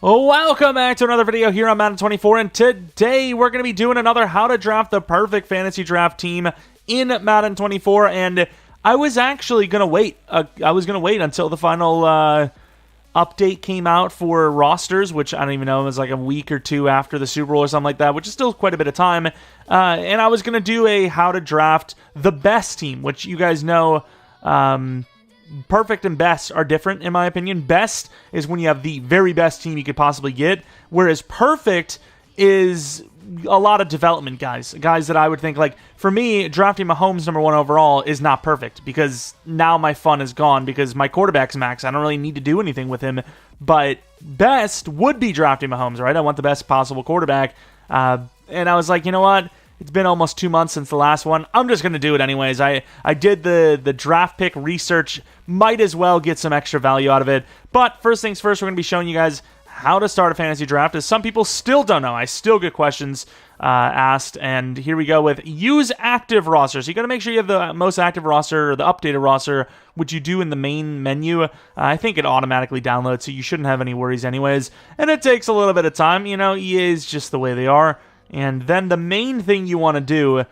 Welcome back to another video here on Madden 24, and today we're going to be doing another how to draft the perfect fantasy draft team in Madden 24, and I was actually going to wait. I was going to wait until the final update came out for rosters, which I don't even know, it was like a week or two after the Super Bowl or something like that, which is still quite a bit of time, and I was going to do a how to draft the best team, which you guys know, perfect and best are different, in my opinion. Best is when you have the very best team you could possibly get, whereas perfect is a lot of development guys that I would think, like, for me, drafting Mahomes #1 overall is not perfect, because now my fun is gone, because my quarterback's max. I don't really need to do anything with him, but best would be drafting Mahomes, right? I want the best possible quarterback, and I was like, you know what? It's been almost 2 months since the last one. I'm just going to do it anyways. I did the draft pick research. Might as well get some extra value out of it. But first things first, we're going to be showing you guys how to start a fantasy draft, as some people still don't know. I still get questions asked, and here we go with use active roster. So you got to make sure you have the most active roster, or the updated roster, which you do in the main menu. I think it automatically downloads, so you shouldn't have any worries anyways. And it takes a little bit of time. You know, EA is just the way they are. And then the main thing you want to do,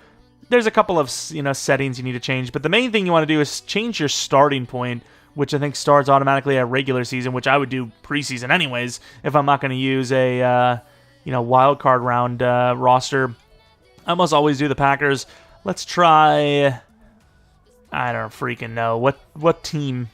there's a couple of settings you need to change, but the main thing you want to do is change your starting point, which I think starts automatically at regular season, which I would do preseason anyways if I'm not going to use a wild card round roster. I almost always do the Packers. Let's try. I don't freaking know what team.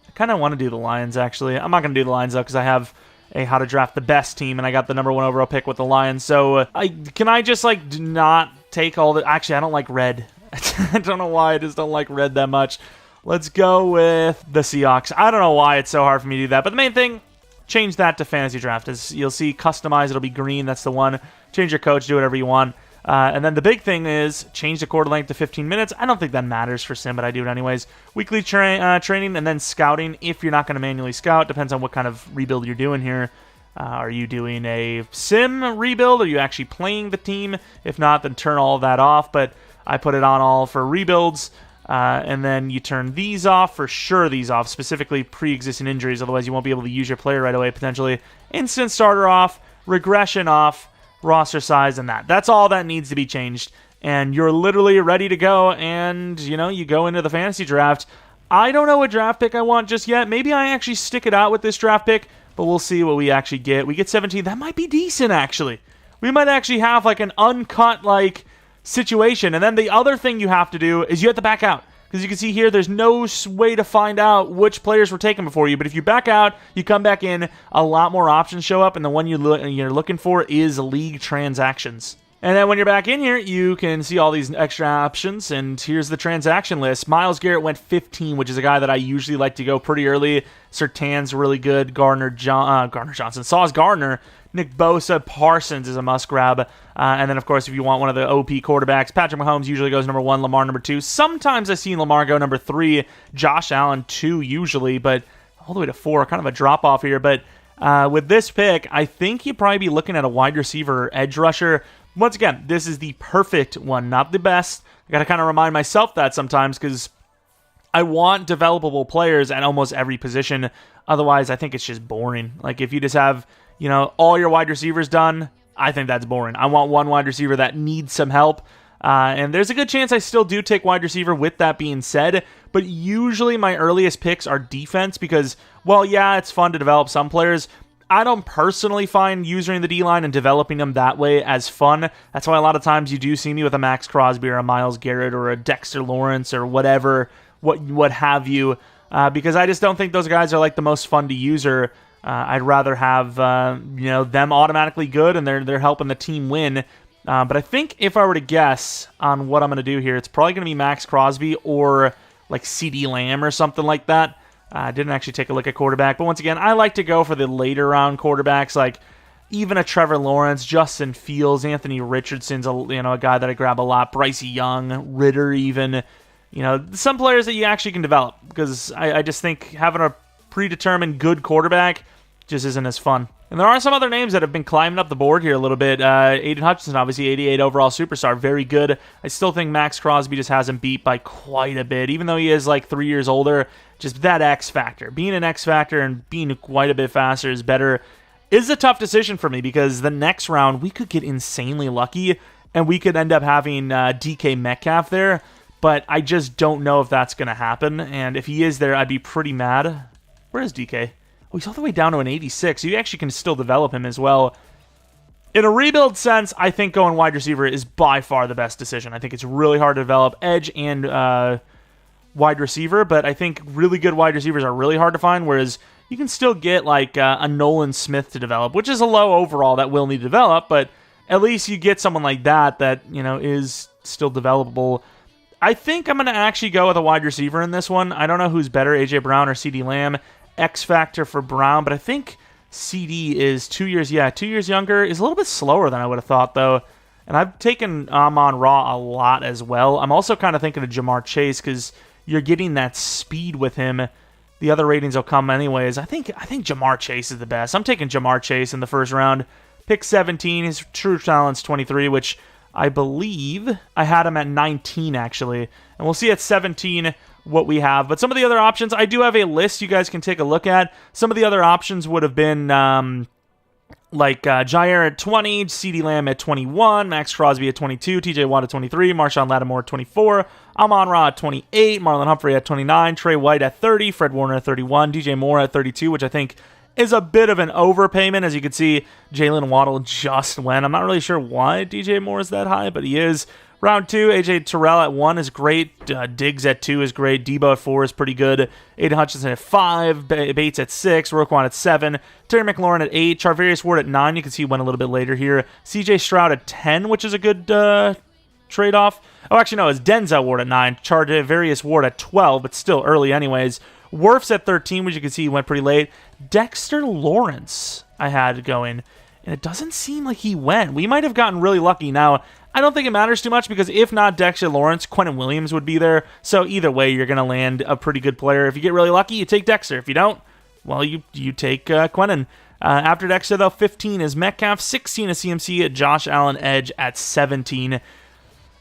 I kind of want to do the Lions, actually. I'm not going to do the Lions though, because I have a how to draft the best team, and I got the #1 overall pick with the Lions. So can I just not take all the... Actually, I don't like red. I don't know why, I just don't like red that much. Let's go with the Seahawks. I don't know why it's so hard for me to do that, but the main thing, change that to fantasy draft. As you'll see, customize, it'll be green. That's the one. Change your coach, do whatever you want. And then the big thing is change the quarter length to 15 minutes. I don't think that matters for sim, but I do it anyways. Weekly training, and then scouting if you're not going to manually scout. Depends on what kind of rebuild you're doing here. Are you doing a sim rebuild? Are you actually playing the team? If not, then turn all of that off. But I put it on all for rebuilds. And then you turn these off, for sure these off, specifically pre-existing injuries. Otherwise, you won't be able to use your player right away, potentially. Instant starter off, regression off, roster size, and that's all that needs to be changed, and you're literally ready to go. And you go into the fantasy draft. I don't know what draft pick I want just yet. Maybe I actually stick it out with this draft pick, but we'll see what we actually get. We get 17. That might be decent, actually. We might actually have like an uncut situation. And then the other thing you have to do is you have to back out. Because you can see here, there's no way to find out which players were taken before you. But if you back out, you come back in, a lot more options show up, and the one you're looking for is league transactions. And then when you're back in here, you can see all these extra options, and here's the transaction list. Myles Garrett went 15, which is a guy that I usually like to go pretty early. Surtain's really good. Gardner Johnson. Sauce Gardner. Nick Bosa, Parsons is a must-grab. And then, of course, if you want one of the OP quarterbacks, Patrick Mahomes usually goes #1, Lamar #2. Sometimes I've seen Lamar go #3, Josh Allen 2 usually, but all the way to 4, kind of a drop-off here. But with this pick, I think you'd probably be looking at a wide receiver or edge rusher. Once again, this is the perfect one, not the best. I got to kind of remind myself that sometimes, because I want developable players at almost every position. Otherwise, I think it's just boring. Like, if you just have all your wide receivers done, I think that's boring. I want one wide receiver that needs some help. And there's a good chance I still do take wide receiver with that being said. But usually my earliest picks are defense because, well, yeah, it's fun to develop some players. I don't personally find using the D-line and developing them that way as fun. That's why a lot of times you do see me with a Max Crosby or a Myles Garrett or a Dexter Lawrence or whatever, what have you. Because I just don't think those guys are like the most fun to use. I'd rather have them automatically good and they're helping the team win. But I think if I were to guess on what I'm going to do here, it's probably going to be Max Crosby or like CD Lamb or something like that. I didn't actually take a look at quarterback, but once again, I like to go for the later round quarterbacks, like even a Trevor Lawrence, Justin Fields, Anthony Richardson's a guy that I grab a lot, Bryce Young, Ritter even. Some players that you actually can develop, because I just think having a predetermined good quarterback just isn't as fun. And there are some other names that have been climbing up the board here a little bit. Aiden Hutchinson, obviously 88 overall superstar, very good. I still think Max Crosby just has him beat by quite a bit, even though he is like 3 years older. Just that X factor. Being an X factor and being quite a bit faster is better. is a tough decision for me because the next round we could get insanely lucky and we could end up having DK Metcalf there, but I just don't know if that's going to happen, and if he is there, I'd be pretty mad. Where is DK? Oh, he's all the way down to an 86, so you actually can still develop him as well. In a rebuild sense, I think going wide receiver is by far the best decision. I think it's really hard to develop edge and wide receiver, but I think really good wide receivers are really hard to find, whereas you can still get like a Nolan Smith to develop, which is a low overall that will need to develop, but at least you get someone like that is still developable. I think I'm going to actually go with a wide receiver in this one. I don't know who's better, A.J. Brown or CeeDee Lamb. X factor for Brown, but I think CD is 2 years, 2 years younger. Is a little bit slower than I would have thought, though. And I've taken Amon-Ra a lot as well. I'm also kind of thinking of Jamar Chase because you're getting that speed with him. The other ratings will come anyways. I think Jamar Chase is the best. I'm taking Jamar Chase in the first round. Pick 17. His true talent's 23, which I believe I had him at 19, actually. And we'll see at 17 what we have. But some of the other options, I do have a list you guys can take a look at. Some of the other options would have been Jair at 20, CeeDee Lamb at 21, Max Crosby at 22, TJ Watt at 23, Marshawn Lattimore at 24, Amon-Ra at 28, Marlon Humphrey at 29, Trey White at 30, Fred Warner at 31, DJ Moore at 32, which I think is a bit of an overpayment. As you can see, Jalen Waddle just went. I'm not really sure why DJ Moore is that high, but he is. Round 2, A.J. Terrell at 1 is great. Diggs at 2 is great. Debo at 4 is pretty good. Aiden Hutchinson at 5. Bates at 6. Roquan at 7. Terry McLaurin at 8. Charvarius Ward at 9. You can see he went a little bit later here. C.J. Stroud at 10, which is a good trade-off. Oh, actually, no, it's Denzel Ward at 9. Charvarius Ward at 12, but still early anyways. Wirfs at 13, which you can see he went pretty late. Dexter Lawrence I had going, and it doesn't seem like he went. We might have gotten really lucky. Now, I don't think it matters too much because if not Dexter Lawrence, Quentin Williams would be there. So either way, you're going to land a pretty good player. If you get really lucky, you take Dexter. If you don't, well, you take Quentin. After Dexter, though, 15 is Metcalf, 16 is CMC, Josh Allen Edge at 17.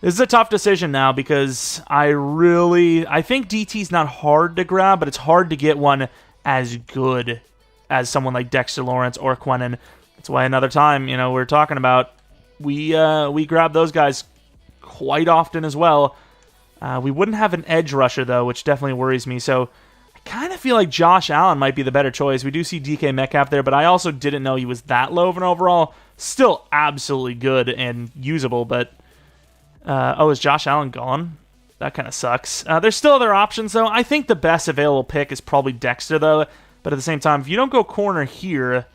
This is a tough decision now because I think DT's not hard to grab, but it's hard to get one as good as someone like Dexter Lawrence or Quentin. That's why another time, we're talking about we grab those guys quite often as well. We wouldn't have an edge rusher, though, which definitely worries me. So I kind of feel like Josh Allen might be the better choice. We do see DK Metcalf there, but I also didn't know he was that low of an overall. Still absolutely good and usable, but... is Josh Allen gone? That kind of sucks. There's still other options, though. I think the best available pick is probably Dexter, though. But at the same time, if you don't go corner here...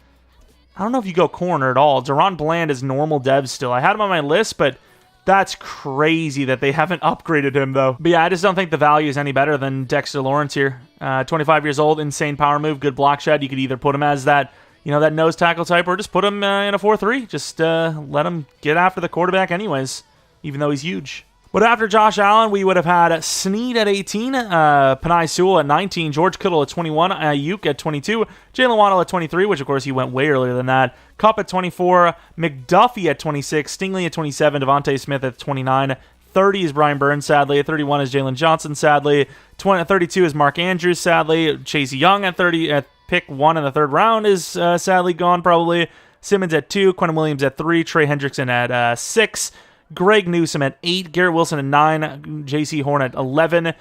I don't know if you go corner at all. Deron Bland is normal dev still. I had him on my list, but that's crazy that they haven't upgraded him, though. But yeah, I just don't think the value is any better than Dexter Lawrence here. 25 years old, insane power move, good block shed. You could either put him as that, that nose tackle type, or just put him in a 4-3. Just let him get after the quarterback anyways, even though he's huge. But after Josh Allen, we would have had Snead at 18, Penei Sewell at 19, George Kittle at 21, Ayuk at 22, Jalen Waddle at 23, which of course he went way earlier than that, Kupp at 24, McDuffie at 26, Stingley at 27, Devontae Smith at 29, 30 is Brian Burns, sadly, at 31 is Jalen Johnson, sadly, 32 is Mark Andrews, sadly, Chase Young at 30, at pick 1 in the third round is sadly gone probably, Simmons at 2, Quentin Williams at 3, Trey Hendrickson at 6, Greg Newsome at 8, Garrett Wilson at 9, J.C. Horn at 11,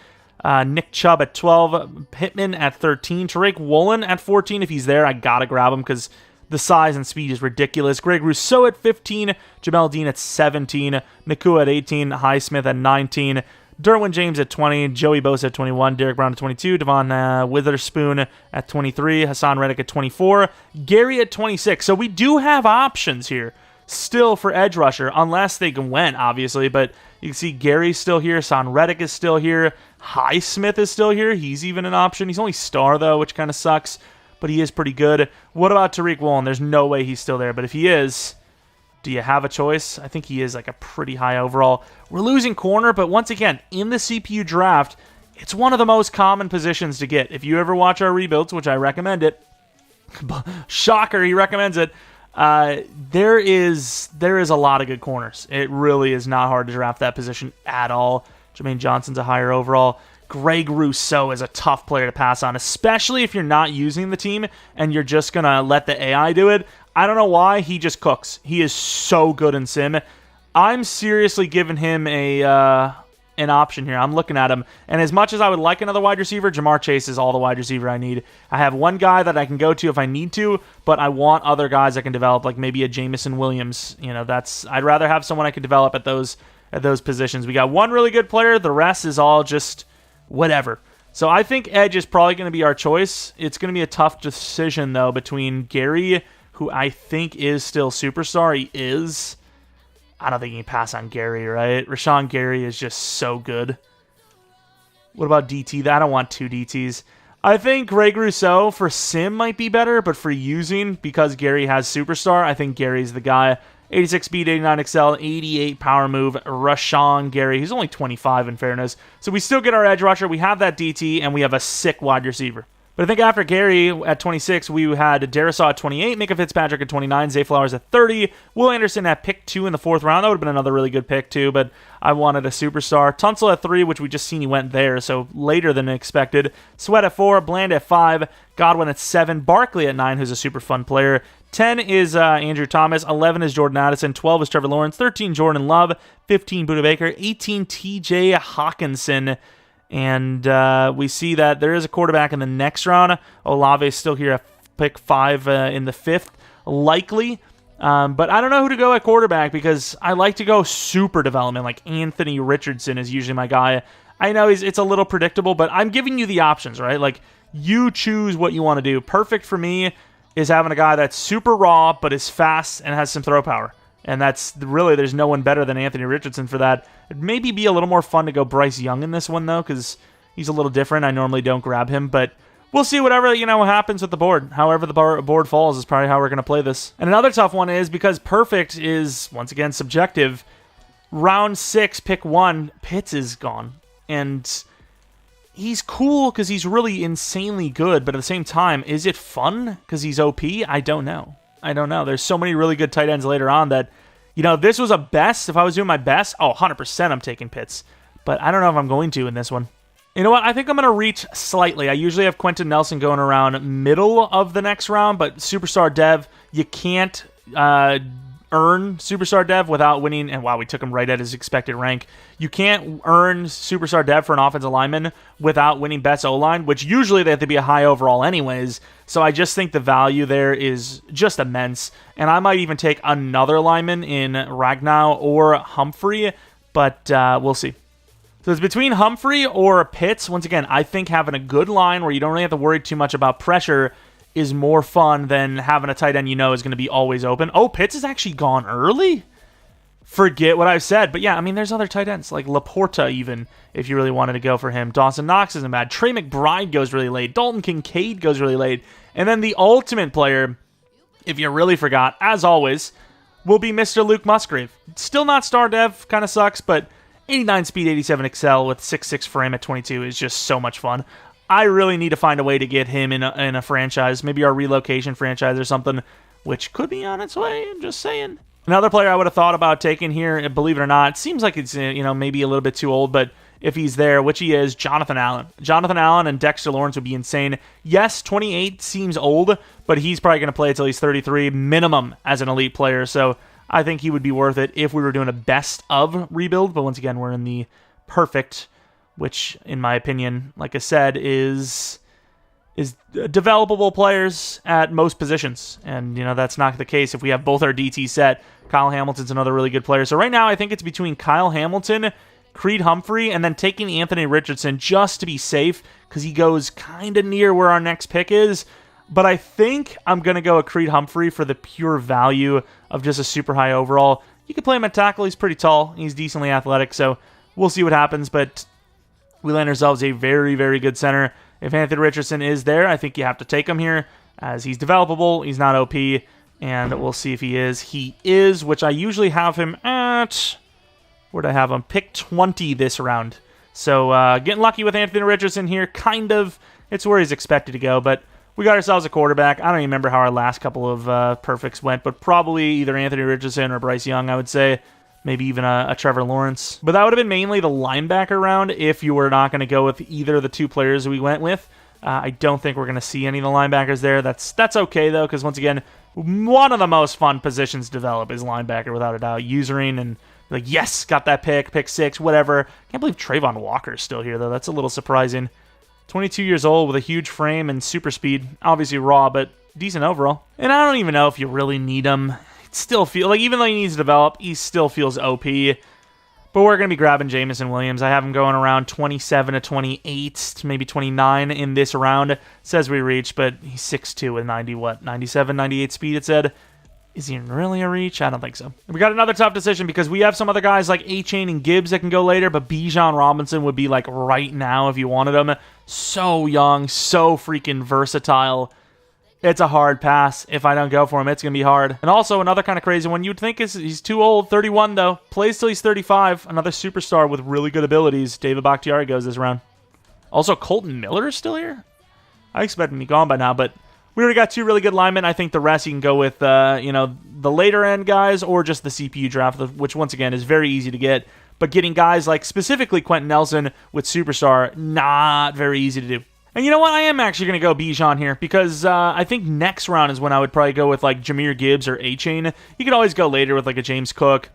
Nick Chubb at 12, Pittman at 13, Tariq Woolen at 14. If he's there, I gotta grab him because the size and speed is ridiculous. Greg Rousseau at 15, Jamel Dean at 17, Nakua at 18, Highsmith at 19, Derwin James at 20, Joey Bosa at 21, Derek Brown at 22, Devon Witherspoon at 23, Hassan Reddick at 24, Gary at 26. So we do have options here still for edge rusher, unless they went, obviously, but you can see Gary's still here, Hassan Reddick is still here, Highsmith is still here, he's even an option. He's only star, though, which kind of sucks, but he is pretty good. What about Tariq Woolen? There's no way he's still there, but if he is, do you have a choice? I think he is like a pretty high overall. We're losing corner, but once again, in the CPU draft, it's one of the most common positions to get. If you ever watch our rebuilds, which I recommend it, shocker, he recommends it, there is a lot of good corners. It really is not hard to draft that position at all. Jermaine Johnson's a higher overall. Greg Rousseau is a tough player to pass on, especially if you're not using the team and you're just going to let the AI do it. I don't know why, he just cooks. He is so good in sim. I'm seriously giving him an option here. I'm looking at him, and as much as I would like another wide receiver, Jamar Chase is all the wide receiver I need. I have one guy that I can go to if I need to, but I want other guys I can develop, like maybe a Jamison Williams. You know, I'd rather have someone I can develop at those positions. We got one really good player. The rest is all just whatever. So I think edge is probably going to be our choice. It's going to be a tough decision, though, between Gary, who I think is still superstar. He is. I don't think you can pass on Gary, right? Rashawn Gary is just so good. What about DT? I don't want 2 DTs. I think Greg Rousseau for sim might be better, but for using, because Gary has superstar, I think Gary's the guy. 86 speed, 89 excel, 88 power move, Rashawn Gary. He's only 25 in fairness. So we still get our edge rusher, we have that DT, and we have a sick wide receiver. But I think after Gary at 26, we had Darisaw at 28, Micah Fitzpatrick at 29, Zay Flowers at 30, Will Anderson at pick 2 in the 4th round. That would have been another really good pick too, but I wanted a superstar. Tunsil at 3, which we just seen he went there, so later than expected. Sweat at 4, Bland at 5, Godwin at 7, Barkley at 9, who's a super fun player. 10 is Andrew Thomas, 11 is Jordan Addison, 12 is Trevor Lawrence, 13 Jordan Love, 15 Budda Baker, 18 TJ Hawkinson. And we see that there is a quarterback in the next round. Olave is still here at pick 5 in the 5th, likely. But I don't know who to go at quarterback because I like to go super development. Like Anthony Richardson is usually my guy. I know it's a little predictable, but I'm giving you the options, right? Like, you choose what you want to do. Perfect for me is having a guy that's super raw, but is fast and has some throw power. And that's really, there's no one better than Anthony Richardson for that. It'd maybe be a little more fun to go Bryce Young in this one, though, because he's a little different. I normally don't grab him, but we'll see whatever, happens with the board. However the board falls is probably how we're going to play this. And another tough one is, because perfect is, once again, subjective, round 6, pick 1, Pitts is gone. And he's cool because he's really insanely good, but at the same time, is it fun because he's OP? I don't know. There's so many really good tight ends later on that, this was a best. If I was doing my best, 100% I'm taking Pitts. But I don't know if I'm going to in this one. You know what? I think I'm going to reach slightly. I usually have Quentin Nelson going around middle of the next round, but Superstar Dev, you can't earn Superstar Dev without winning, and wow, we took him right at his expected rank. You can't earn Superstar Dev for an offensive lineman without winning Best O-line, which usually they have to be a high overall anyways, so I just think the value there is just immense, and I might even take another lineman in Ragnow or Humphrey, but we'll see. So it's between Humphrey or Pitts. Once again, I think having a good line where you don't really have to worry too much about pressure is more fun than having a tight end is going to be always open. Oh, Pitts is actually gone early? Forget what I've said. But yeah, there's other tight ends, like Laporta even, if you really wanted to go for him. Dawson Knox isn't bad. Trey McBride goes really late. Dalton Kincaid goes really late. And then the ultimate player, if you really forgot, as always, will be Mr. Luke Musgrave. Still not star dev, kind of sucks, but 89 speed, 87 excel with 6'6 frame at 22 is just so much fun. I really need to find a way to get him in a franchise, maybe our relocation franchise or something, which could be on its way, I'm just saying. Another player I would have thought about taking here, believe it or not, seems like it's maybe a little bit too old, but if he's there, which he is, Jonathan Allen. Jonathan Allen and Dexter Lawrence would be insane. Yes, 28 seems old, but he's probably going to play until he's 33 minimum as an elite player, so I think he would be worth it if we were doing a best of rebuild, but once again, we're in the perfect, which, in my opinion, like I said, is developable players at most positions. And, that's not the case if we have both our DT set. Kyle Hamilton's another really good player. So right now, I think it's between Kyle Hamilton, Creed Humphrey, and then taking Anthony Richardson just to be safe, because he goes kind of near where our next pick is. But I think I'm going to go with Creed Humphrey for the pure value of just a super high overall. You could play him at tackle. He's pretty tall. He's decently athletic, so we'll see what happens, but we land ourselves a very, very good center. If Anthony Richardson is there, I think you have to take him here, as he's developable, he's not OP, and we'll see if he is. He is, which I usually have him at, where'd I have him? Pick 20 this round. So getting lucky with Anthony Richardson here, kind of. It's where he's expected to go, but we got ourselves a quarterback. I don't even remember how our last couple of perfects went, but probably either Anthony Richardson or Bryce Young, I would say. Maybe even a Trevor Lawrence. But that would have been mainly the linebacker round if you were not going to go with either of the two players we went with. I don't think we're going to see any of the linebackers there. That's okay, though, because once again, one of the most fun positions to develop is linebacker, without a doubt. Usering and, like, yes, got that pick 6, whatever. Can't believe Trayvon Walker's still here, though. That's a little surprising. 22 years old with a huge frame and super speed. Obviously raw, but decent overall. And I don't even know if you really need him. It still feels like, even though he needs to develop, he still feels OP. But we're going to be grabbing Jameson Williams. I have him going around 27 to 28 to maybe 29 in this round. Says we reach, but he's 6'2 with 97, 98 speed, it said. Is he really a reach? I don't think so. We got another tough decision because we have some other guys like A-Chain and Gibbs that can go later, but Bijan Robinson would be like right now if you wanted him. So young, so freaking versatile. It's a hard pass. If I don't go for him, it's going to be hard. And also, another kind of crazy one you'd think is he's too old. 31, though. Plays till he's 35. Another superstar with really good abilities. David Bakhtiari goes this round. Also, Colton Miller is still here? I expect him to be gone by now, but we already got 2 really good linemen. I think the rest you can go with, the later end guys or just the CPU draft, which, once again, is very easy to get. But getting guys like specifically Quentin Nelson with superstar, not very easy to do. And you know what? I am actually going to go Bijan here because I think next round is when I would probably go with like Jahmyr Gibbs or A-Chain. You could always go later with like a James Cook.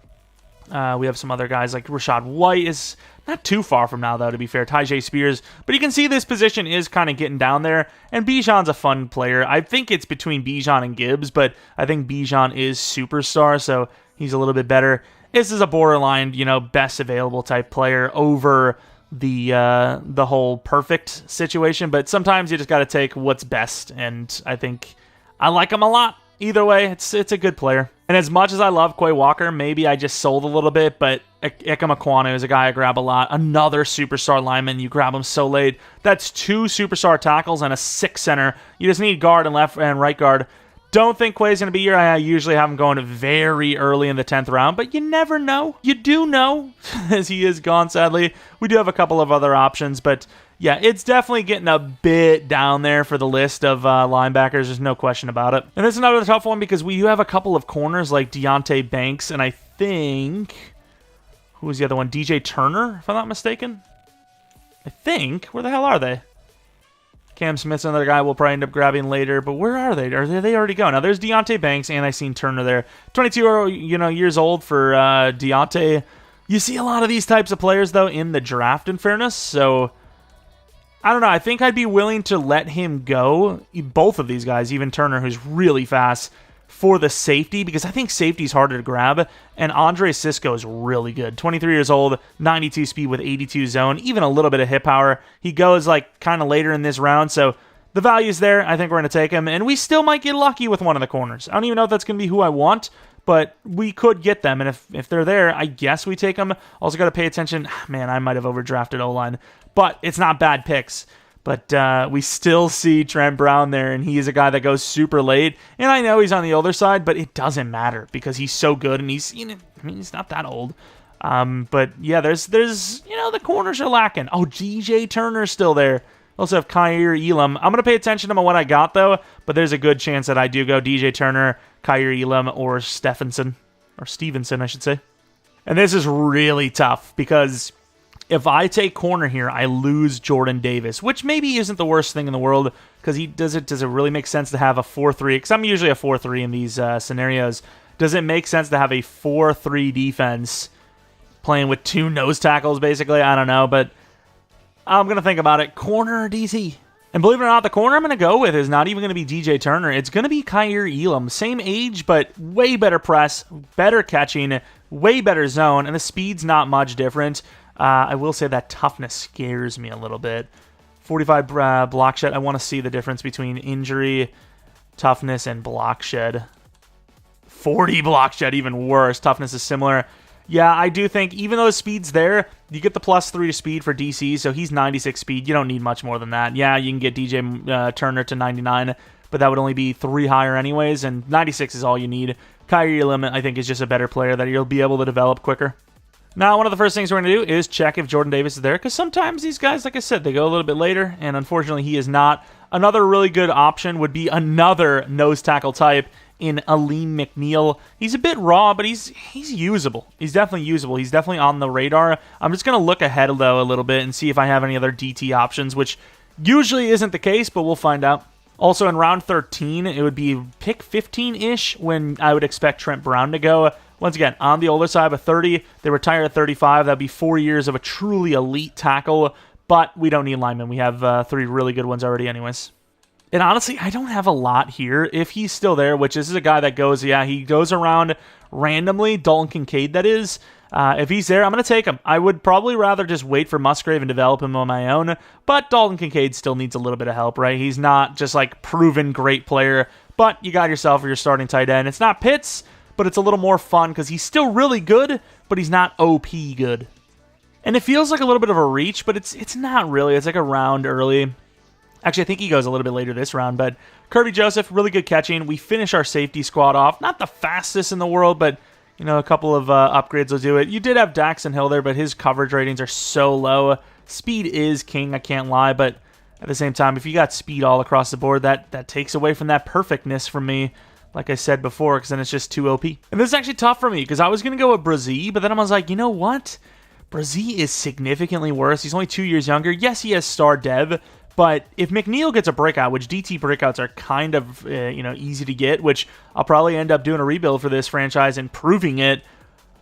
We have some other guys like Rashad White is not too far from now, though, to be fair. Tyjae Spears. But you can see this position is kind of getting down there. And Bijan's a fun player. I think it's between Bijan and Gibbs, but I think Bijan is superstar, so he's a little bit better. This is a borderline, best available type player over the whole perfect situation, but sometimes you just got to take what's best, and I think I like him a lot. Either way, it's a good player. And as much as I love Quay Walker, maybe I just sold a little bit, but Ikem Ekwonu is a guy I grab a lot. Another superstar lineman, you grab him so late. That's 2 superstar tackles and a 6 center. You just need guard and left and right guard. Don't think Quay's going to be here. I usually have him going very early in the 10th round, but you never know. You do know, as he is gone, sadly. We do have a couple of other options, but yeah, it's definitely getting a bit down there for the list of linebackers. There's no question about it. And this is another tough one because we do have a couple of corners like Deontay Banks, and I think... who was the other one? DJ Turner, if I'm not mistaken? I think. Where the hell are they? Cam Smith's another guy we'll probably end up grabbing later, but where are they? Are they already going? Now, there's Deontay Banks, and I seen Turner there. 22 years old for Deontay. You see a lot of these types of players, though, in the draft, in fairness, so I don't know. I think I'd be willing to let him go, both of these guys, even Turner, who's really fast, for the safety, because I think safety's harder to grab, and Andre Sisco is really good. 23 years old, 92 speed with 82 zone, even a little bit of hit power. He goes like kind of later in this round, so the value's there. I think we're going to take him, and we still might get lucky with one of the corners. I don't even know if that's going to be who I want, but we could get them, and if they're there, I guess we take them. Also got to pay attention. Man, I might have overdrafted O-line, but it's not bad picks. But we still see Trent Brown there, and he is a guy that goes super late. And I know he's on the older side, but it doesn't matter because he's so good, and he's not that old. But yeah, there's the corners are lacking. Oh, DJ Turner's still there. Also have Kyer Elam. I'm gonna pay attention to what I got though, but there's a good chance that I do go DJ Turner, Kyer Elam, or Stevenson, I should say. And this is really tough because if I take corner here, I lose Jordan Davis, which maybe isn't the worst thing in the world because does it really make sense to have a 4-3? Because I'm usually a 4-3 in these scenarios. Does it make sense to have a 4-3 defense playing with 2 nose tackles, basically? I don't know, but I'm going to think about it. Corner or DC? And believe it or not, the corner I'm going to go with is not even going to be DJ Turner. It's going to be Kyer Elam. Same age, but way better press, better catching, way better zone, and the speed's not much different. I will say that toughness scares me a little bit. 45 block shed. I want to see the difference between injury, toughness, and block shed. 40 block shed, even worse. Toughness is similar. Yeah, I do think even though speed's there, you get the +3 to speed for DC, so he's 96 speed. You don't need much more than that. Yeah, you can get DJ Turner to 99, but that would only be 3 higher anyways, and 96 is all you need. Kyer Elam, I think, is just a better player that you'll be able to develop quicker. Now, one of the first things we're going to do is check if Jordan Davis is there, because sometimes these guys, like I said, they go a little bit later, and unfortunately he is not. Another really good option would be another nose tackle type in Aleem McNeil. He's a bit raw, but he's usable. He's definitely usable. He's definitely on the radar. I'm just going to look ahead, though, a little bit and see if I have any other DT options, which Usually isn't the case, but we'll find out. Also, in round 13, it would be pick 15-ish when I would expect Trent Brown to go. Once again, on the older side of 30, they retire at 35. That would be 4 years of a truly elite tackle, but we don't need linemen. We have 3 really good ones already anyways. And honestly, I don't have a lot here. If he's still there, which this is a guy that goes, he goes around randomly, Dalton Kincaid, that is. If he's there, I'm going to take him. I would probably rather just wait for Musgrave and develop him on my own, but Dalton Kincaid still needs a little bit of help, right? He's not just like proven great player, but you got yourself your starting tight end. It's not Pitts, but it's a little more fun because he's still really good, but he's not OP good. And it feels like a little bit of a reach, but it's not really. It's like a round early. Actually, I think he goes a little bit later this round, but Kirby Joseph, really good catching. We finish our safety squad off. Not the fastest in the world, but a couple of upgrades will do it. You did have Daxon Hill there, but his coverage ratings are so low. Speed is king, I can't lie, but at the same time, if you got speed all across the board, that takes away from that perfectness from me, like I said before, because then it's just too OP. And this is actually tough for me, because I was going to go with Brazee, but then I was like, you know what? Brazee is significantly worse. He's only 2 years younger. Yes, he has star dev, but if McNeil gets a breakout, which DT breakouts are kind of easy to get, which I'll probably end up doing a rebuild for this franchise and proving it,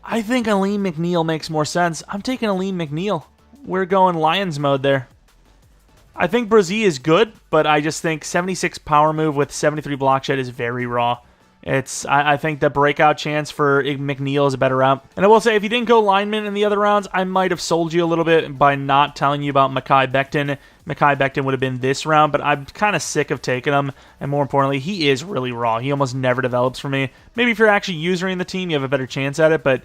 I think Aleem McNeil makes more sense. I'm taking Aleem McNeil. We're going Lions mode there. I think Brazee is good, but I just think 76 power move with 73 block shed is very raw. I think the breakout chance for McNeil is a better route. And I will say, if you didn't go lineman in the other rounds, I might have sold you a little bit by not telling you about Mekhi Becton. Mekhi Becton would have been this round, but I'm kind of sick of taking him. And more importantly, he is really raw. He almost never develops for me. Maybe if you're actually using the team, you have a better chance at it. But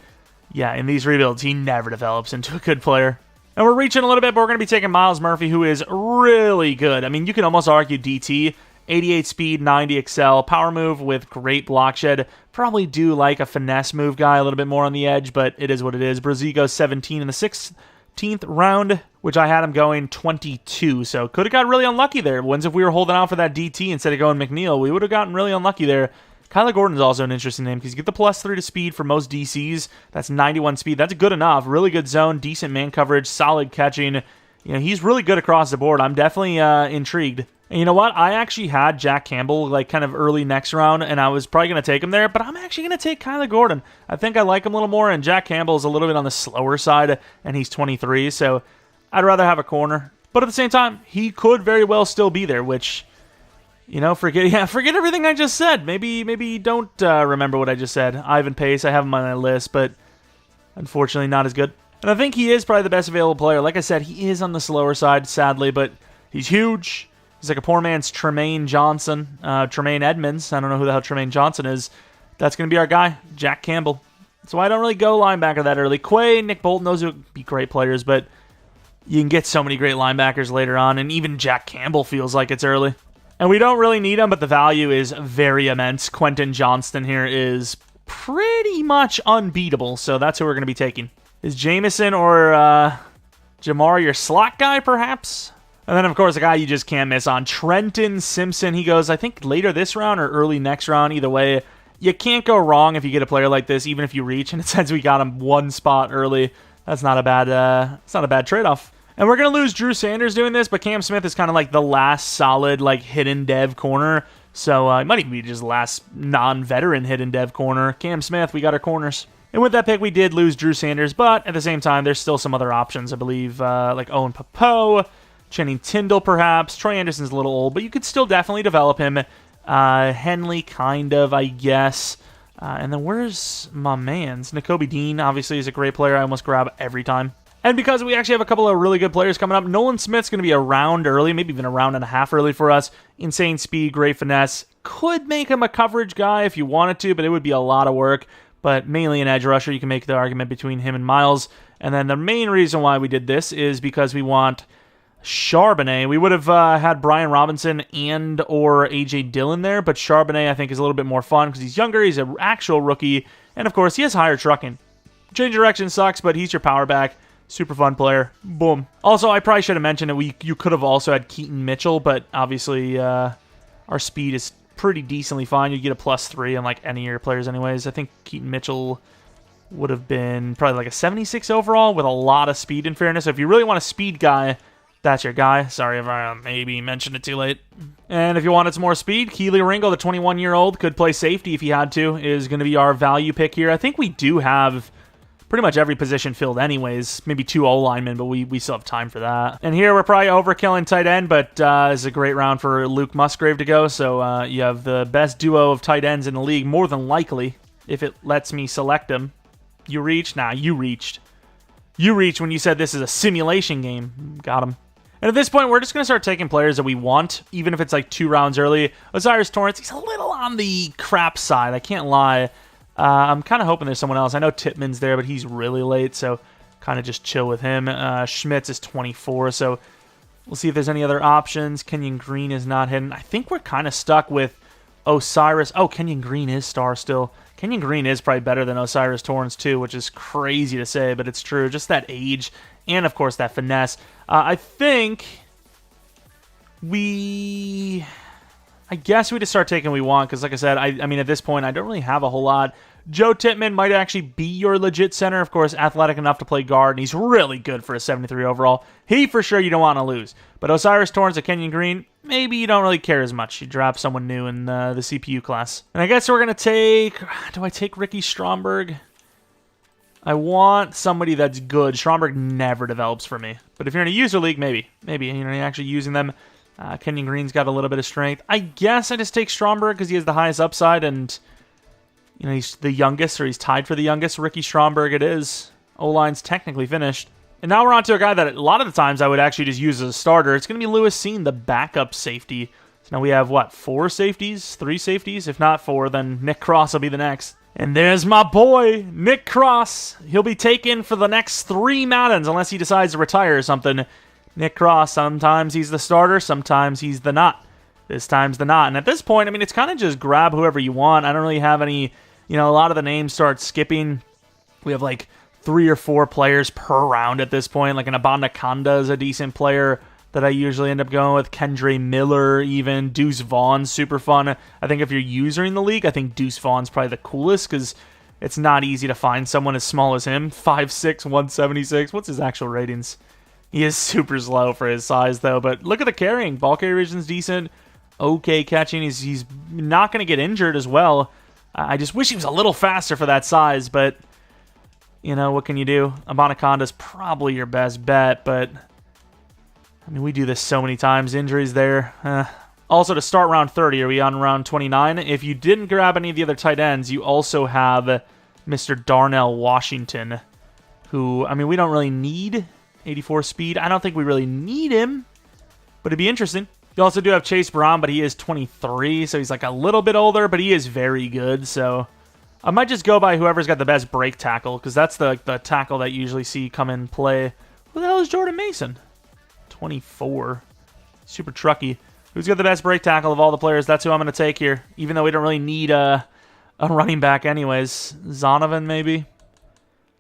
yeah, in these rebuilds, he never develops into a good player. And we're reaching a little bit, but we're going to be taking Miles Murphy, who is really good. I mean, you can almost argue DT. 88 speed, 90 excel, power move with great block shed. Probably do like a finesse move guy a little bit more on the edge, but it is what it is. Brazee goes 17 in the 16th round, which I had him going 22, so could have got really unlucky there. When's if we were holding out for that DT instead of going McNeil, we would have gotten really unlucky there. Kyler Gordon's also an interesting name because you get the +3 to speed for most DCs. That's 91 speed. That's good enough. Really good zone, decent man coverage, solid catching. He's really good across the board. I'm definitely intrigued. And you know what? I actually had Jack Campbell like kind of early next round, and I was probably going to take him there, but I'm actually going to take Kyler Gordon. I think I like him a little more, and Jack Campbell is a little bit on the slower side, and he's 23, so I'd rather have a corner. But at the same time, he could very well still be there, which, forget everything I just said. Maybe don't remember what I just said. Ivan Pace, I have him on my list, but unfortunately not as good. And I think he is probably the best available player. Like I said, he is on the slower side, sadly, but he's huge. He's like a poor man's Tremaine Johnson, Tremaine Edmonds. I don't know who the hell Tremaine Johnson is. That's going to be our guy, Jack Campbell. So I don't really go linebacker that early. Quay, Nick Bolton, those would be great players, but you can get so many great linebackers later on, and even Jack Campbell feels like it's early. And we don't really need him, but the value is very immense. Quentin Johnston here is pretty much unbeatable, so that's who we're going to be taking. Is Jameson or Jamar your slot guy, perhaps? And then, of course, a guy you just can't miss on, Trenton Simpson. He goes, I think, later this round or early next round. Either way, you can't go wrong if you get a player like this, even if you reach. And it says we got him one spot early. That's not a bad trade-off. And we're going to lose Drew Sanders doing this, but Cam Smith is kind of like the last solid, like, hidden dev corner. So it might even be just the last non-veteran hidden dev corner. Cam Smith, we got our corners. And with that pick, we did lose Drew Sanders, but at the same time, there's still some other options, I believe, like Owen Popo, Channing Tindall, perhaps. Troy Anderson's a little old, but you could still definitely develop him. Henley, kind of, I guess. And then where's my man's? Nakobe Dean, obviously, is a great player. I almost grab every time. And because we actually have a couple of really good players coming up, Nolan Smith's going to be a round early, maybe even a round and a half early for us. Insane speed, great finesse. Could make him a coverage guy if you wanted to, but it would be a lot of work. But mainly an edge rusher. You can make the argument between him and Miles. And then the main reason why we did this is because we want Charbonnet. We would have had Brian Robinson and or A.J. Dillon there, but Charbonnet I think is a little bit more fun because he's younger, he's an actual rookie, and of course he has higher trucking. Change direction sucks, but he's your power back. Super fun player. Boom. Also, I probably should have mentioned that you could have also had Keaton Mitchell, but obviously our speed is pretty decently fine. You get a +3 on like any of your players anyways. I think Keaton Mitchell would have been probably like a 76 overall with a lot of speed in fairness. So if you really want a speed guy, That's your guy. Sorry if I maybe mentioned it too late. And if you wanted some more speed, Keely Ringo, the 21-year-old, could play safety if he had to, is going to be our value pick here. I think we do have pretty much every position filled anyways. Maybe 2 O-linemen, but we still have time for that. And here we're probably overkilling tight end, but it's a great round for Luke Musgrave to go. So you have the best duo of tight ends in the league, more than likely, if it lets me select them. You reached? Nah, you reached. You reached when you said this is a simulation game. Got him. And at this point, we're just going to start taking players that we want, even if it's like 2 rounds early. Osiris Torrance, he's a little on the crap side, I can't lie. I'm kind of hoping there's someone else. I know Tippmann's there, but he's really late, so kind of just chill with him. Schmitz is 24, so we'll see if there's any other options. Kenyon Green is not hidden. I think we're kind of stuck with Osiris. Oh, Kenyon Green is star still. Kenyon Green is probably better than Osiris Torrance too, which is crazy to say, but it's true. Just that age and, of course, that finesse. I think I guess we just start taking what we want, because like I said, I mean, at this point, I don't really have a whole lot. Joe Tippmann might actually be your legit center. Of course, athletic enough to play guard, and he's really good for a 73 overall. He, for sure, you don't want to lose. But Osiris Torrance and Kenyon Green, maybe you don't really care as much. You draft someone new in the CPU class. And I guess we're going to take... Do I take Ricky Stromberg? I want somebody that's good. Stromberg never develops for me. But if you're in a user league, maybe. Maybe, you know, you're actually using them. Kenyon Green's got a little bit of strength. I guess I just take Stromberg because he has the highest upside, and you know he's the youngest, or he's tied for the youngest. Ricky Stromberg it is. O-line's technically finished. And now we're on to a guy that a lot of the times I would actually just use as a starter. It's going to be Lewis Seen, the backup safety. So now we have, what, 4 safeties? 3 safeties? If not 4, then Nick Cross will be the next. And there's my boy, Nick Cross. He'll be taken for the next 3 Maddens unless he decides to retire or something. Nick Cross, sometimes he's the starter, sometimes he's the not. This time's the not. And at this point, I mean, it's kind of just grab whoever you want. I don't really have any, you know, a lot of the names start skipping. We have like 3 or 4 players per round at this point. Like an Abandaconda is a decent player that I usually end up going with. Kendre Miller, even. Deuce Vaughn's super fun. I think if you're using the league, I think Deuce Vaughn's probably the coolest because it's not easy to find someone as small as him. 5'6", 176. What's his actual ratings? He is super slow for his size, though. But look at the carrying. Ball carry region's decent. Okay catching. He's not going to get injured as well. I just wish he was a little faster for that size. But, you know, what can you do? Abanaconda's probably your best bet. But, I mean, we do this so many times. Injuries there. Also, to start round 30, are we on round 29? If you didn't grab any of the other tight ends, you also have Mr. Darnell Washington, who, I mean, we don't really need... 84 speed. I don't think we really need him, but it'd be interesting. You also do have Chase Brown, but he is 23, so he's like a little bit older, but he is very good. So I might just go by whoever's got the best break tackle, because that's the tackle that you usually see come in play. Who the hell is Jordan Mason? 24. Super trucky. Who's got the best break tackle of all the players? That's who I'm going to take here, even though we don't really need a running back anyways. Zonovan, maybe?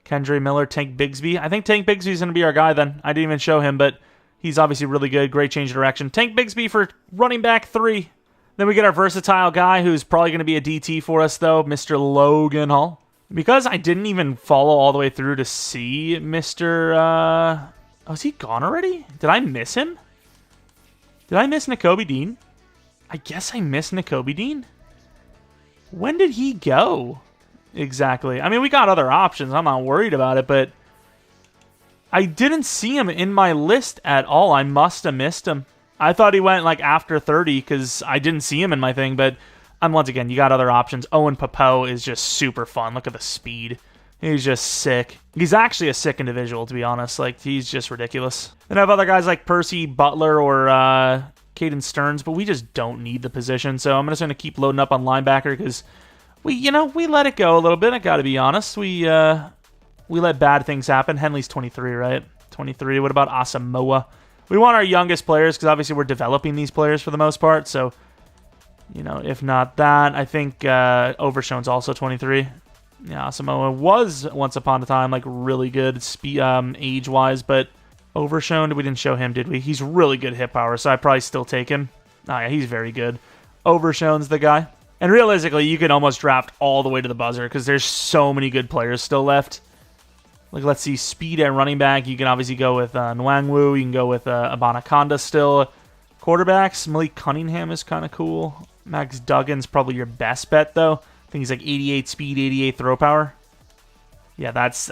Kendre Miller, Tank Bigsby. I think Tank Bigsby's going to be our guy then. I didn't even show him, but he's obviously really good. Great change of direction. Tank Bigsby for running back 3. Then we get our versatile guy who's probably going to be a DT for us, though, Mr. Logan Hall. Because I didn't even follow all the way through to see Mr. Oh, is he gone already? Did I miss him? Did I miss Nakobe Dean? I guess I missed Nakobe Dean. When did he go? Exactly. I mean, we got other options. I'm not worried about it, but I didn't see him in my list at all. I must have missed him. I thought he went like after 30 because I didn't see him in my thing, but once again, you got other options. Owen Papeau is just super fun. Look at the speed. He's just sick. He's actually a sick individual, to be honest. Like, he's just ridiculous. Then I have other guys like Percy Butler or Caden Stearns, but we just don't need the position, so I'm just going to keep loading up on linebacker because we let it go a little bit. I got to be honest. We let bad things happen. Henley's 23, right? 23. What about Asamoah? We want our youngest players because obviously we're developing these players for the most part. So, you know, if not that, I think Overshown's also 23. Yeah, Asamoah was once upon a time like really good age-wise, but Overshown, we didn't show him, did we? He's really good hit power, so I'd probably still take him. Oh, yeah, he's very good. Overshown's the guy. And realistically, you can almost draft all the way to the buzzer because there's so many good players still left. Like, let's see, speed at running back. You can obviously go with Nwangwu. You can go with Abanaconda still. Quarterbacks, Malik Cunningham is kind of cool. Max Duggan's probably your best bet, though. I think he's like 88 speed, 88 throw power. Yeah, Max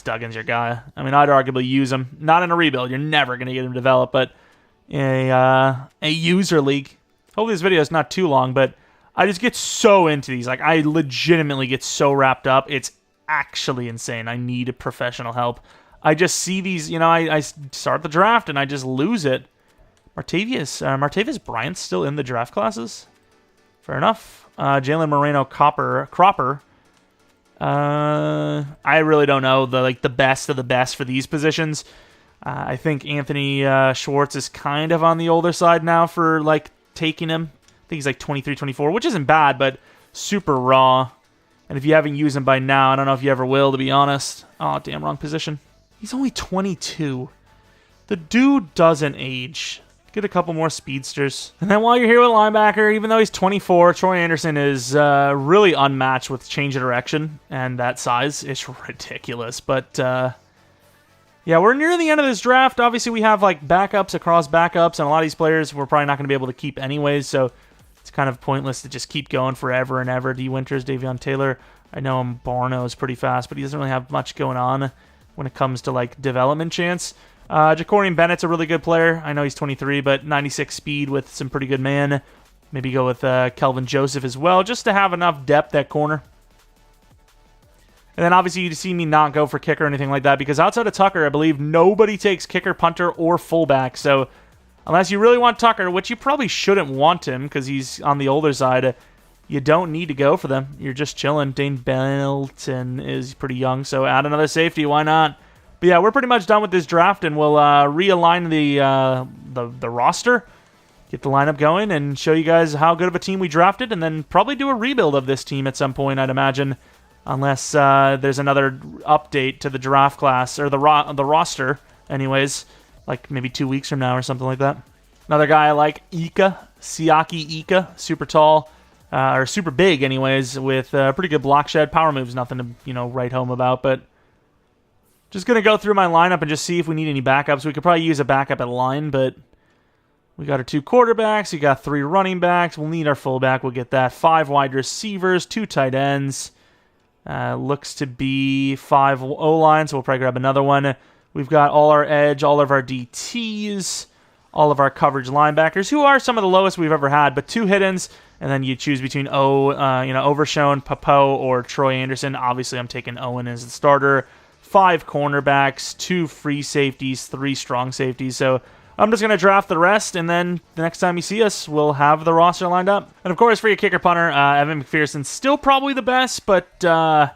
Duggan's your guy. I mean, I'd arguably use him. Not in a rebuild. You're never going to get him developed, but in a user league. Hopefully this video is not too long, but I just get so into these. Like, I legitimately get so wrapped up. It's actually insane. I need professional help. I just see these, I start the draft and I just lose it. Martavius Bryant's still in the draft classes? Fair enough. Jalen Moreno Cropper. I really don't know the best of the best for these positions. I think Anthony Schwartz is kind of on the older side now for taking him. I think he's like 23, 24, which isn't bad, but super raw. And if you haven't used him by now, I don't know if you ever will, to be honest. Oh, damn, wrong position. He's only 22. The dude doesn't age. Get a couple more speedsters. And then while you're here with linebacker, even though he's 24, Troy Anderson is really unmatched with change of direction. And that size is ridiculous. But, yeah, we're near the end of this draft. Obviously, we have, backups across backups. And a lot of these players we're probably not going to be able to keep anyways. So it's kind of pointless to just keep going forever and ever. D. Winters, Davion Taylor. I know Barno is pretty fast, but he doesn't really have much going on when it comes to, development chance. Jacorian Bennett's a really good player. I know he's 23, but 96 speed with some pretty good man. Maybe go with Kelvin Joseph as well, just to have enough depth at corner. And then obviously you see me not go for kicker or anything like that, because outside of Tucker, I believe nobody takes kicker, punter, or fullback. So unless you really want Tucker, which you probably shouldn't want him because he's on the older side, you don't need to go for them. You're just chilling. Dane Belton is pretty young, so add another safety. Why not? But yeah, we're pretty much done with this draft, and we'll realign the roster, get the lineup going, and show you guys how good of a team we drafted, and then probably do a rebuild of this team at some point, I'd imagine, unless there's another update to the draft class, or the roster, anyways, like maybe 2 weeks from now or something like that. Another guy I like, Siaki Ika, super tall, or super big anyways, with pretty good block shed. Power moves, nothing to, write home about, but just going to go through my lineup and just see if we need any backups. We could probably use a backup at line, but we got our 2 quarterbacks. We got 3 running backs. We'll need our fullback. We'll get that. 5 wide receivers, 2 tight ends. Looks to be 5 O-lines, so we'll probably grab another one. We've got all our edge, all of our DTs, all of our coverage linebackers, who are some of the lowest we've ever had, but 2 hit-ins, and then you choose between Overshone, Papo, or Troy Anderson. Obviously, I'm taking Owen as the starter. 5 cornerbacks, 2 free safeties, 3 strong safeties. So I'm just going to draft the rest, and then the next time you see us, we'll have the roster lined up. And of course, for your kicker punter, Evan McPherson's still probably the best, but I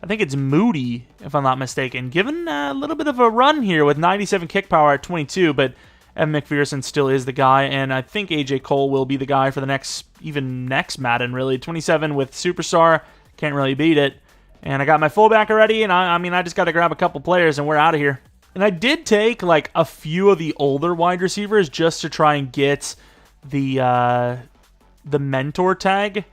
think it's Moody, if I'm not mistaken. Given a little bit of a run here with 97 kick power at 22, but Evan McPherson still is the guy, and I think AJ Cole will be the guy for the next Madden, really. 27 with Superstar, can't really beat it. And I got my fullback already, and I just got to grab a couple players, and we're out of here. And I did take, a few of the older wide receivers just to try and get the mentor tag,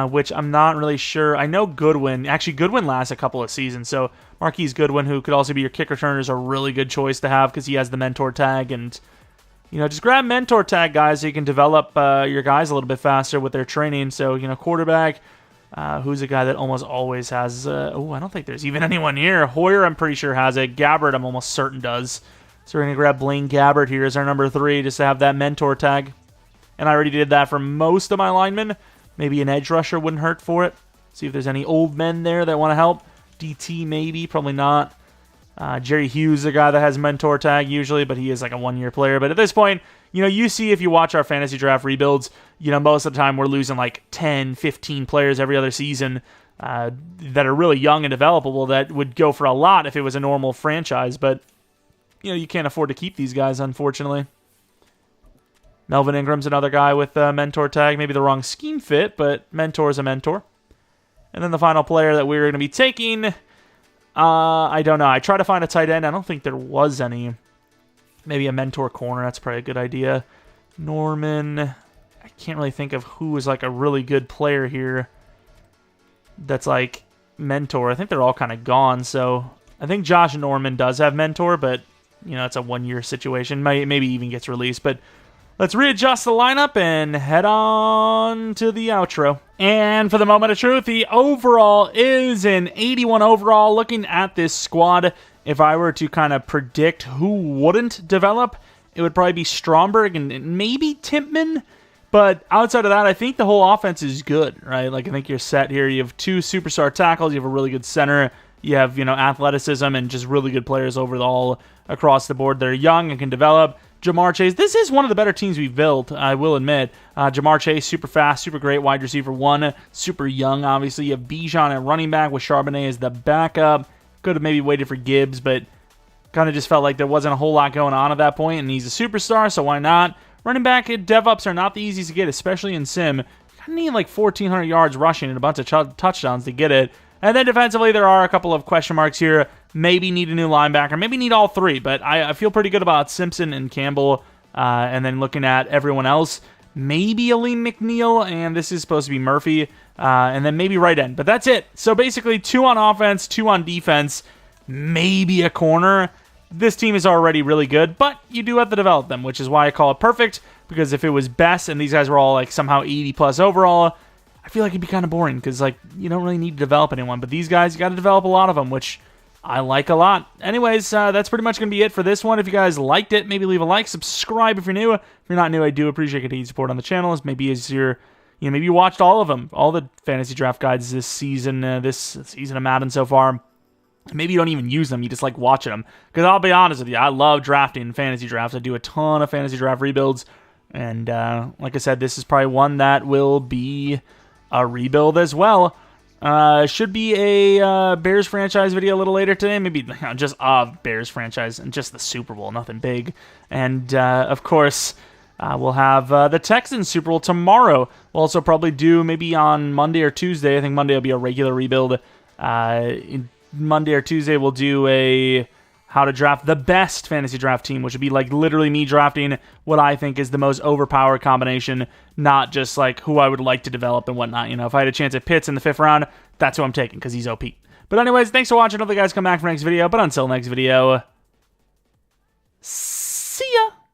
which I'm not really sure. I know Goodwin. Actually, Goodwin lasts a couple of seasons, so Marquise Goodwin, who could also be your kick returner, is a really good choice to have because he has the mentor tag. And, just grab mentor tag, guys, so you can develop your guys a little bit faster with their training. So, quarterback... who's a guy that almost always has... I don't think there's even anyone here. Hoyer, I'm pretty sure, has it. Gabbard, I'm almost certain does. So we're going to grab Blaine Gabbard here as our number 3 just to have that mentor tag. And I already did that for most of my linemen. Maybe an edge rusher wouldn't hurt for it. See if there's any old men there that want to help. DT, maybe. Probably not. Jerry Hughes is a guy that has mentor tag usually, but he is like a 1-year player. But at this point, you see if you watch our fantasy draft rebuilds, most of the time we're losing 10, 15 players every other season that are really young and developable that would go for a lot if it was a normal franchise. But, you can't afford to keep these guys, unfortunately. Melvin Ingram's another guy with a mentor tag. Maybe the wrong scheme fit, but mentor is a mentor. And then the final player that we're going to be taking... I don't know. I tried to find a tight end. I don't think there was any. Maybe a mentor corner. That's probably a good idea. Norman. I can't really think of who is a really good player here that's mentor. I think they're all kind of gone, so I think Josh Norman does have mentor, but, it's a 1-year situation. Maybe even gets released, but let's readjust the lineup and head on to the outro. And for the moment of truth, the overall is an 81 overall. Looking at this squad, if I were to kind of predict who wouldn't develop, it would probably be Stromberg and maybe Timpman. But outside of that, I think the whole offense is good, right? Like, I think you're set here. You have 2 superstar tackles. You have a really good center. You have, athleticism and just really good players overall across the board. They're young and can develop. Jamar Chase, this is one of the better teams we've built, I will admit. Jamar Chase, super fast, super great wide receiver 1, super young, obviously. You have Bijan at running back with Charbonnet as the backup. Could have maybe waited for Gibbs, but kind of just felt like there wasn't a whole lot going on at that point, and he's a superstar, so why not? Running back dev-ups are not the easiest to get, especially in Sim. You kind of need like 1,400 yards rushing and a bunch of touchdowns to get it. And then defensively, there are a couple of question marks here. Maybe need a new linebacker. Maybe need all 3. But I feel pretty good about Simpson and Campbell. And then looking at everyone else, maybe Aleem McNeil. And this is supposed to be Murphy. And then maybe right end. But that's it. So basically 2 on offense, 2 on defense. Maybe a corner. This team is already really good. But you do have to develop them, which is why I call it perfect. Because if it was best and these guys were all like somehow 80 plus overall, I feel like it'd be kind of boring because, like, you don't really need to develop anyone. But these guys, you got to develop a lot of them, which I like a lot. Anyways, that's pretty much going to be it for this one. If you guys liked it, maybe leave a like, subscribe if you're new. If you're not new, I do appreciate continued support on the channel. Maybe maybe you watched all of them, all the fantasy draft guides this season of Madden so far. Maybe you don't even use them, you just like watching them. Because I'll be honest with you, I love drafting fantasy drafts. I do a ton of fantasy draft rebuilds. And like I said, this is probably one that will be a rebuild as well. Should be a Bears franchise video a little later today. Maybe just a Bears franchise and just the Super Bowl, nothing big. And of course, we'll have the Texans Super Bowl tomorrow. We'll also probably do maybe on Monday or Tuesday. I think Monday will be a regular rebuild. Monday or Tuesday we'll do a how to draft the best fantasy draft team, which would be like literally me drafting what I think is the most overpowered combination, not just like who I would like to develop and whatnot. If I had a chance at Pitts in the 5th round, that's who I'm taking because he's OP. But anyways, thanks for watching. I hope you guys come back for next video. But until next video,